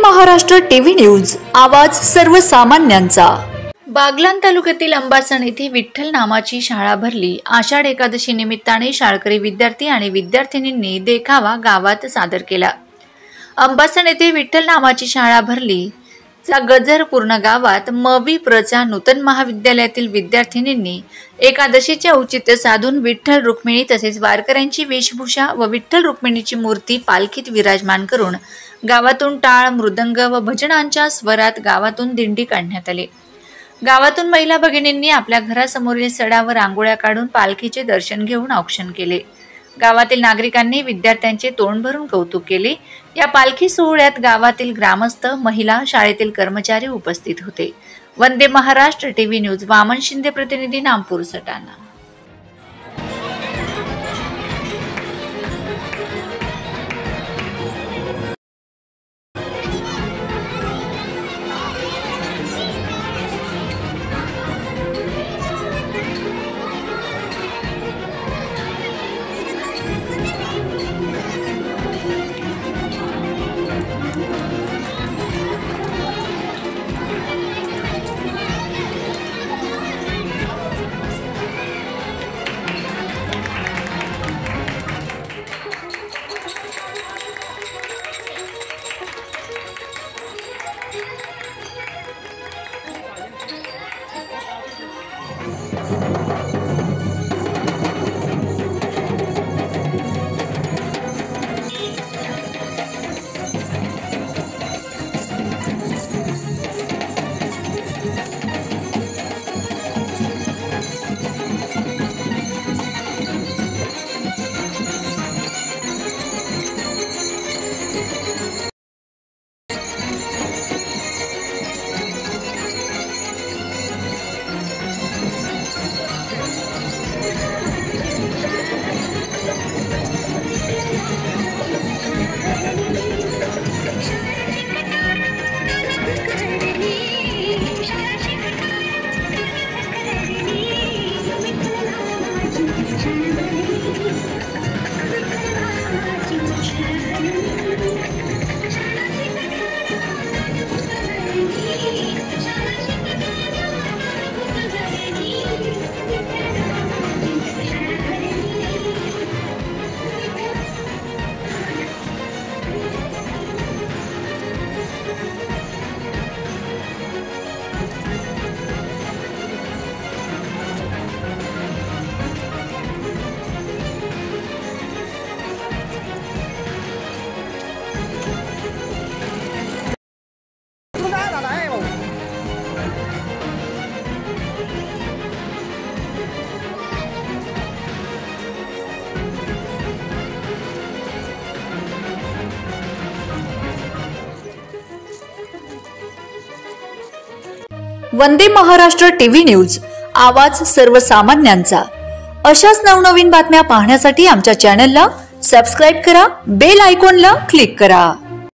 Maharashtra TV news, आवाज सर्वसामान्यांचा। बागलाण तालुक्यातील अंबासण येथे विठ्ठल नामाची शाळा भरली। आषाढ एकादशी निमित्ताने शाळकरी विद्यार्थी आणि विद्यार्थिनींनी देखावा गावात सादर केला। अंबासण येथे विठ्ठल नामाची शाळा भरली चा गजर पूर्ण गावात मवी प्रचा नूतन महाविद्यालयातील विद्यार्थिनींनी एकादशीचे औचित्य साधून विठ्ठल रुक्मिणी तसेच वारकऱ्यांची वेशभूषा व विठ्ठल रुक्मिणीची मूर्ती पालखीत विराजमान करून गावातून टाळ मृदंग व भजनांच्या स्वरात गावातून दिंडी काढण्यात आली। गावातून महिला भगिनींनी आपल्या घरासमोरील सडावर रांगोळ्या काढून पालखीचे दर्शन घेऊन औक्षण केले। गावातील नागरिकांनी विद्यार्थ्यांचे तोंड भरून कौतुक केले। या पालखी सोहळ्यात गावातील ग्रामस्थ, महिला, शाळेतील कर्मचारी उपस्थित होते। वंदे महाराष्ट्र टीव्ही न्यूज, वामन शिंदे, प्रतिनिधी, नामपूर सटाणा। वंदे महाराष्ट्र टीव्ही न्यूज, आवाज सर्वसामान्यांचा। अशाच नवनवीन बातम्या पाहण्यासाठी आमच्या चॅनलला सबस्क्राइब करा, बेल आयकॉनला क्लिक करा।